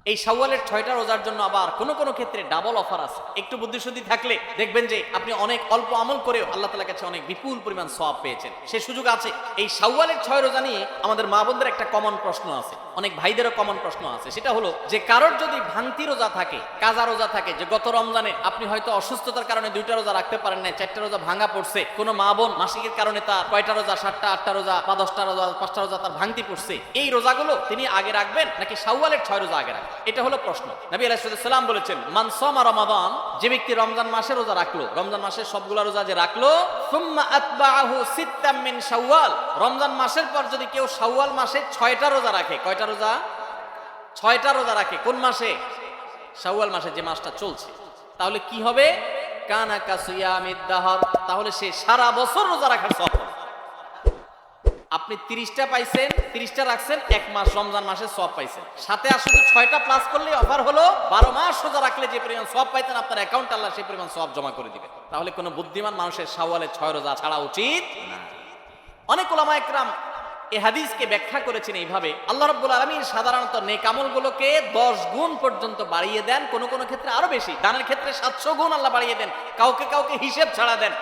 এই শাওয়ালের 6টা রোজার জন্য আবার কোনো কোনো ক্ষেত্রে ডাবল অফার আছে। একটু বুদ্ধিশুদ্ধি থাকলে দেখবেন যে আপনি অনেক অল্প আমল করেও আল্লাহ তাআলার কাছে অনেক বিপুল পরিমাণ সওয়াব পেয়েছেন। সে সুযোগ আছে। এই শাওয়ালের 6 রোজা নিয়ে আমাদের মা বোনদের একটা কমন প্রশ্ন আছে, অনেক ভাইদেরও কমন প্রশ্ন আছে। সেটা হলো যে কারোর যদি ভাঙতি রোজা থাকে, কাজা রোজা থাকে, যে গত রমজানে আপনি হয়তো অসুস্থতার কারণে 2টা রোজা রাখতে পারেন না, 4টা রোজা ভাঙা পড়ছে, কোনো মা বোন মাসিকের কারণে তার 6টা রোজা, 7টা 8টা রোজা বা 10টা রোজা, 5টা রোজা তার ভাঙতি পড়ছে, এই রোজাগুলো তিনি আগে রাখবেন নাকি শাওয়ালের 6 রোজা আগে রাখবেন? এটা হলো প্রশ্ন। নবী আলাইহিস সালাম বলেছেন, মান সামা রমাদান, যে ব্যক্তি রমজান মাসে রোজা রাখলো, রমজান মাসের সবগুলা রোজা যে রাখলো, সুম্মা আতবাআহু সিত্তাম মিন শাওয়াল, রমজান মাসের পর যদি কেউ শাওয়াল মাসে 6টা রোজা রাখে, কয়টা রোজা? 6টা রোজা রাখে। কোন মাসে? শাওয়াল মাসে, যে মাসটা চলছে। তাহলে কি হবে? কানা কাসিয়ামিদ দাহর, তাহলে সে সারা বছর রোজা রাখার সওয়াব পাবে। আপনি 30টা পাইছেন, 30টা রাখছেন, 1 মাস রমজান মাসে সওয়াব পাইছেন। সাথে আর শুধু 6টা প্লাস করলে অফার হলো 12 মাস রোজা রাখলে যে পরিমাণ সওয়াব পাইতেন আপনার অ্যাকাউন্টে আল্লাহ সেই পরিমাণ সওয়াব জমা করে দিবে। তাহলে কোনো বুদ্ধিমান মানুষের শাওয়ালের 6 রোজা ছাড়া উচিত না। অনেক উলামা একরাম এই হাদিসকে ব্যাখ্যা করেছেন এইভাবে, আল্লাহ রাব্বুল আলামিন সাধারণত নেক আমলগুলোকে 10 গুণ পর্যন্ত বাড়িয়ে দেন, কোন কোন ক্ষেত্রে আরো বেশি, দানের ক্ষেত্রে 700 গুণ আল্লাহ বাড়িয়ে দেন, কাউকে কাউকে হিসেব ছাড়া দেন।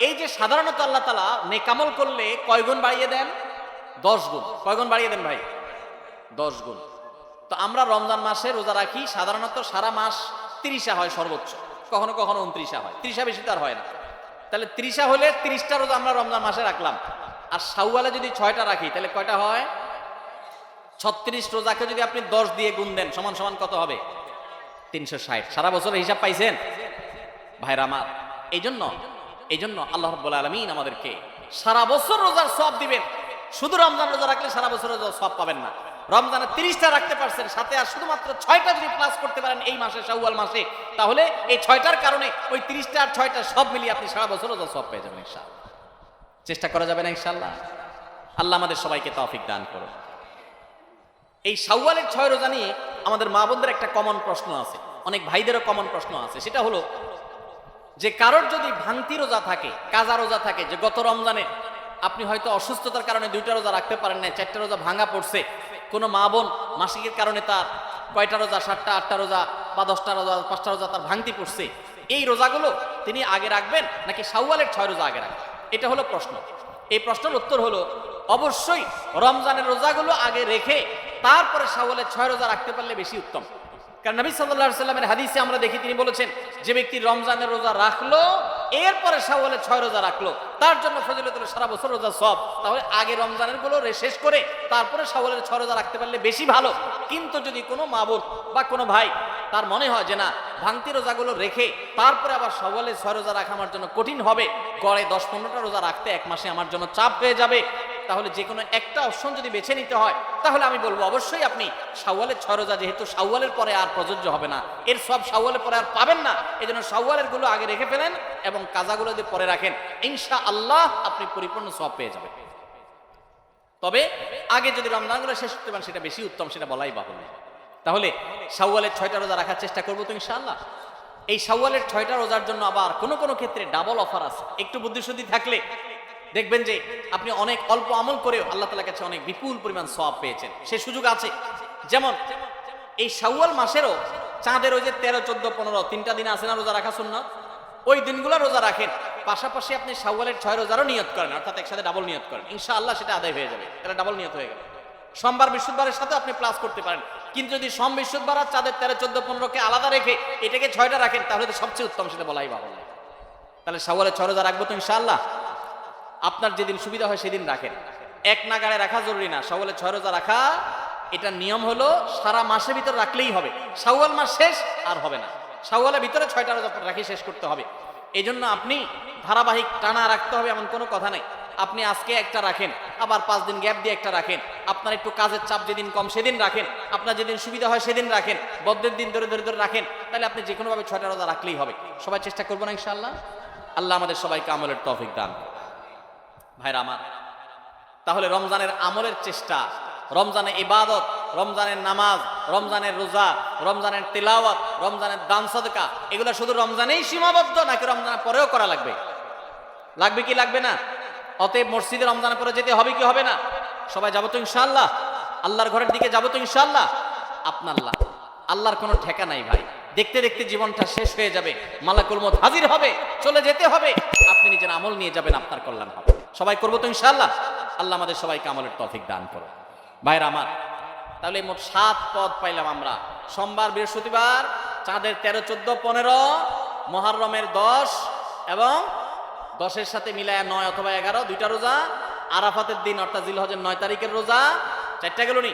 এই যে সাধারণত আল্লাহ তাআলা নেক আমল করলে কয় গুণ বাড়িয়ে দেন? 10 গুণ। কয় গুণ বাড়িয়ে দেন ভাই? 10 গুণ। তো আমরা রমজান মাসে রোজা রাখি, সাধারণত সারা মাস 30 হয় সর্বোচ্চ, কখনো কখনো 29 হয়, 30 বেশি তো আর হয় না। তাহলে 30 হলে 30টা রোজা আমরা রমজান মাসে রাখলাম। আর শাওয়ালে যদি 6টা রাখি তাহলে কয়টা হয়? 36 রোজাকে যদি আপনি 10 দিয়ে গুণ দেন সমান সমান কত হবে? 360। সারা বছরের হিসাব পাইছেন ভাইরা আমার? এই জন্য আল্লাহ রাব্বুল আলামিন আমাদেরকে সারা বছর রোজার সওয়াব দিবেন। শুধু রমজান রোজা রাখলে সারা বছর রোজার সওয়াব পাবেন না। রমজানে 30টা রাখতে পারছেন, সাথে আর শুধুমাত্র 6টা যদি প্লাস করতে পারেন এই মাসে, শাওয়াল মাসে, তাহলে এই 6টার কারণে ওই 30টা আর 6টা সব মিলিয়ে আপনি সারা বছর রোজার সওয়াব পেয়ে যাবেন ইনশাআল্লাহ। চেষ্টা করা যাবে না ইনশাআল্লাহ? আল্লাহ আমাদের সবাইকে তৌফিক দান করুন। এই শাওয়ালের 6 রোজা নিয়ে আমাদের মা বোনদের একটা কমন প্রশ্ন আছে, অনেক ভাইদেরও কমন প্রশ্ন আছে। সেটা হলো যে কারোর যদি ভাঙতি রোজা থাকে, কাজা রোজা থাকে, যে গত রমজানে আপনি হয়তো অসুস্থতার কারণে 2টা রোজা রাখতে পারেন না, 4টা রোজা ভাঙা পড়ছে, কোনো মা বোন মাসিকের কারণে তার 6টা রোজা, 7টা 8টা রোজা বা 10টা রোজা, 5টা রোজা তার ভাঙতি পড়ছে, এই রোজাগুলো তিনি আগে রাখবেন নাকি শাওয়ালের 6 রোজা আগে রাখবেন? এটা হলো প্রশ্ন। এই প্রশ্নের উত্তর হলো অবশ্যই রমজানের রোজাগুলো আগে রেখে তারপরে শাওয়ালের 6 রোজা রাখতে পারলে বেশি উত্তম। কারণ নবী সাল্লাল্লাহু আলাইহি সাল্লামের হাদিসে আমরা দেখি তিনি বলেছেন, যে ব্যক্তি রমজানের রোজা রাখলো এরপরে শাওয়ালের 6 রোজা রাখলো তার জন্য ফজিলত হলো সারা বছর রোজা সওয়াব। তাহলে আগে রমজানের গুলো শেষ করে তারপরে শাওয়ালের 6 রোজা রাখতে পারলে বেশি ভালো। কিন্তু যদি কোনো মা বোন বা কোনো ভাই তার মনে হয় যে না, ভাঙতি রোজাগুলো রেখে তারপরে আবার শাওয়ালের 6 রোজা রাখা আমার জন্য কঠিন হবে, গড়ে 10-15টা রোজা রাখতে 1 মাসে আমার জন্য চাপ হয়ে যাবে, তাহলে যে কোনো একটা অপশন যদি বেছে নিতে হয় তাহলে আমি বলবো অবশ্যই আপনি শাওয়ালের 6 রোজা, যেহেতু শাওয়ালের পরে আর প্রযোজ্য হবে না, এর সব শাওয়ালের পরে আর পাবেন না, এই জন্য শাওয়ালের গুলো আগে রেখে ফেলেন এবং কাজাগুলো যদি পরে রাখেন, ইনশাআল্লাহ আপনি পরিপূর্ণ সওয়াব পেয়ে যাবেন। তবে আগে যদি রমজানগুলো শেষ করতে পারেন সেটা বেশি উত্তম, সেটা বলাই বাহুল্য। তাহলে শাওয়ালের 6টা রোজা রাখার চেষ্টা করবো তো ইনশাআল্লাহ। এই শাওয়ালের 6টা রোজার জন্য আবার কোনো কোনো ক্ষেত্রে ডাবল অফার আছে। একটু বুদ্ধিশুদ্ধি থাকলে দেখবেন যে আপনি অনেক অল্প আমল করেও আল্লাহ তাআলার কাছে অনেক বিপুল পরিমাণ সওয়াব পেয়েছেন। সে সুযোগ আছে। যেমন এই শাওয়াল মাসেরও চাঁদের ওই যে 13, 14, 15 3টা দিন আছে না রোজা রাখা সুন্নাত, ওই দিনগুলো রোজা রাখেন, পাশাপাশি আপনি শাওয়ালের 6 রোজারও নিয়ত করেন, অর্থাৎ একসাথে ডাবল নিয়ত করেন, ইনশাআল্লাহ সেটা আদায় হয়ে যাবে। এটা ডাবল নিয়ত হয়ে গেল। সোমবার বৃহস্পতিবারের সাথে আপনি প্লাস করতে পারেন, কিন্তু যদি সোম বৃহস্পতিবার আর চাঁদের 13, 14, 15কে আলাদা রেখে এটাকে 6টা রাখেন তাহলে তো সবচেয়ে উত্তম, সেটা বলাই বাহুল্য। তাহলে শাওয়ালের 6 রোজা রাখবো তো ইনশাআল্লাহ। আপনার যেদিন সুবিধা হয় সেদিন রাখেন, এক নাগাড়ে রাখা জরুরি না। শাওয়ালের 6 রোজা রাখা, এটা নিয়ম হলো সারা মাসের ভিতরে রাখলেই হবে, শাওয়াল মাস শেষ আর হবে না, শাওয়ালের ভিতরে 6টা রোজা রাখি শেষ করতে হবে। এই জন্য আপনি ধারাবাহিক টানা রাখতে হবে এমন কোনো কথা নেই। আপনি আজকে একটা রাখেন, আবার 5 দিন গ্যাপ দিয়ে একটা রাখেন, আপনার একটু কাজের চাপ যেদিন কম সেদিন রাখেন, আপনার যেদিন সুবিধা হয় সেদিন রাখেন, বদ্ধের দিন ধরে ধরে ধরে রাখেন, তাহলে আপনি যে কোনোভাবে 6টা রোজা রাখলেই হবে। সবাই চেষ্টা করবো না ইনশাআল্লাহ? আল্লাহ আমাদের সবাইকে আমলের তৌফিক দান। ভাইরা আমার, তাহলে রমজানের আমলের চেষ্টা, রমজানের ইবাদত, রমজানের নামাজ, রমজানের রোজা, রমজানের তিলাওয়াত, রমজানের দান সাদকা, এগুলো শুধু রমজানেই সীমাবদ্ধ নাকি রমজানের পরেও করা লাগবে? লাগবে কি লাগবে না? অতএব মসজিদে রমজানের পরে যেতে হবে কি হবে না? সবাই যাবো তো ইনশাআল্লাহ? আল্লাহর ঘরের দিকে যাবো তো ইনশাআল্লাহ? আপনার আল্লাহর কোনো ঠেকা নাই ভাই। দেখতে দেখতে জীবনটা শেষ হয়ে যাবে, মালাকুল মউত হাজির হবে, চলে যেতে হবে, আপনি নিজের আমল নিয়ে যাবেন, আপনার কল্যাণ হবে। সবাই করবো তো ইনশাআল্লাহ। আল্লাহ আমাদের সবাইকে আমলের তৌফিক দান করো। ভাইরা আমার, তাহলে মোট 7 পদ পাইলাম আমরা। সোমবার, বৃহস্পতিবার, চাঁদের 13, 14, 15, মুহররমের 10 এবং 10-এর সাথে মিলায় 9 অথবা 11, 2টা রোজা, আরাফাতের দিন অর্থাৎ জিলহজের 9 তারিখের রোজা, 4টা গেল নি।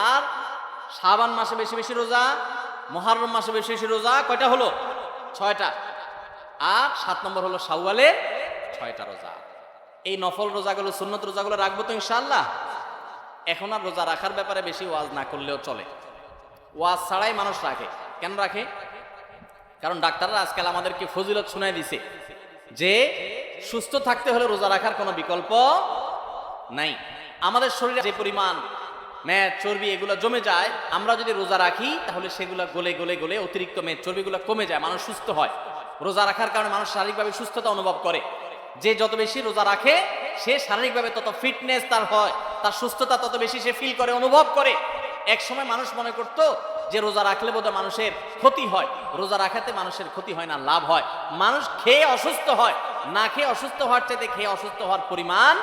আর শাবান মাসে বেশি বেশি রোজা, মুহররম মাসে বেশি বেশি রোজা, কয়টা হলো? 6টা। আর 7 নম্বর হলো শাওয়ালের 6টা রোজা। এই নফল রোজাগুলো, সুন্নত রোজাগুলো রাখবো তো ইনশাআল্লাহ। এখন আর রোজা রাখার ব্যাপারে বেশি ওয়াজ না করলেও চলে। ওয়াজ ছাড়াই মানুষ রাখে। কেন রাখে? কারণ ডাক্তাররা আজকাল আমাদেরকে ফজিলত শুনাই দিছে যে সুস্থ থাকতে হলে রোজা রাখার কোনো বিকল্প নাই। আমাদের শরীরে যে পরিমাণ মেদ, চর্বি এগুলো জমে যায়, আমরা যদি রোজা রাখি তাহলে সেগুলো গলে গলে গলে অতিরিক্ত মেদ, চর্বিগুলো কমে যায়, মানুষ সুস্থ হয়। রোজা রাখার কারণে মানুষ শারীরিকভাবে সুস্থতা অনুভব করে। যে যত বেশি রোজা রাখে সে শারীরিকভাবে তত ফিটনেস তার হয়, তার সুস্থতা তত বেশি সে ফিল করে, অনুভব করে। এক সময় মানুষ মনে করতো যে রোজা রাখলে বোধহয় মানুষের ক্ষতি হয়। রোজা রাখাতে মানুষের ক্ষতি হয় না, লাভ হয়। মানুষ খেয়ে অসুস্থ হয়, না খেয়ে অসুস্থ হওয়ার চাইতে খেয়ে অসুস্থ হওয়ার পরিমাণ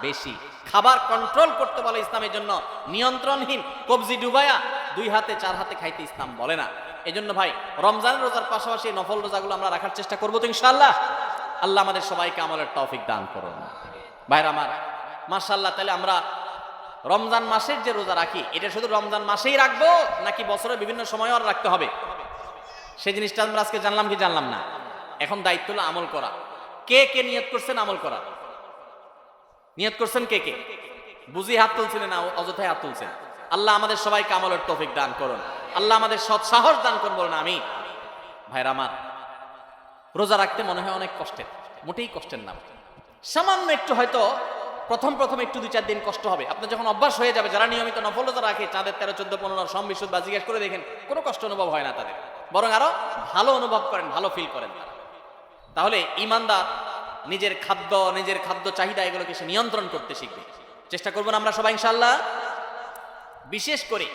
বেশি। খাবার কন্ট্রোল করতে বলে ইসলামের জন্য, নিয়ন্ত্রণহীন কবজি ডুবায়া 2 হাতে 4 হাতে খাইতে ইসলাম বলে না। এই জন্য ভাই, রমজানের রোজার পাশাপাশি নফল রোজাগুলো আমরা রাখার চেষ্টা করবো তো ইনশাআল্লাহ। আল্লাহ আমাদের সবাইকে আমলের তৌফিক দান করুন। ভাইরা আমার, মাশাআল্লাহ, তাহলে আমরা রমজান মাসের যে রোজা রাখি, এটা শুধু রমজান মাসেই রাখবো নাকি বছরের বিভিন্ন সময়ও আর রাখতে হবে? সেই জিনিসটা আমরা আজকে জানলাম কি জানলাম না? এখন দায়িত্ব হলো আমল করা। কে কে নিয়ত করছেন আমল করা? নিয়ত করছেন কে কে? বুঝি হাত তুলছিলেন না অযথায় হাত তুলছেন? আল্লাহ আমাদের সবাইকে আমলের তৌফিক দান করুন। আল্লাহ আমাদের সৎ সাহস দান করুন, বলুন আমিন। ভাইরা আমার, রোজা রাখতে মনে হয় অনেক কষ্টের, মোটেই কষ্টের না। সামান্য একটু হয়তো প্রথম একটু 2-4 দিন কষ্ট হবে। আপনার যখন অভ্যাস হয়ে যাবে, যারা নিয়মিত নফল রোজা রাখে, চাঁদের 13, 14, 15 সম বিশুদ্ধ বা জিজ্ঞেস করে দেখেন, কোনো কষ্ট অনুভব হয় না তাদের, বরং আরো ভালো অনুভব করেন, ভালো ফিল করেন তারা। তাহলে ইমানদার নিজের খাদ্য চাহিদা এগুলোকে সে নিয়ন্ত্রণ করতে শিখবে। চেষ্টা করবেন আমরা সবাই ইনশাআল্লাহ। বিশেষ করে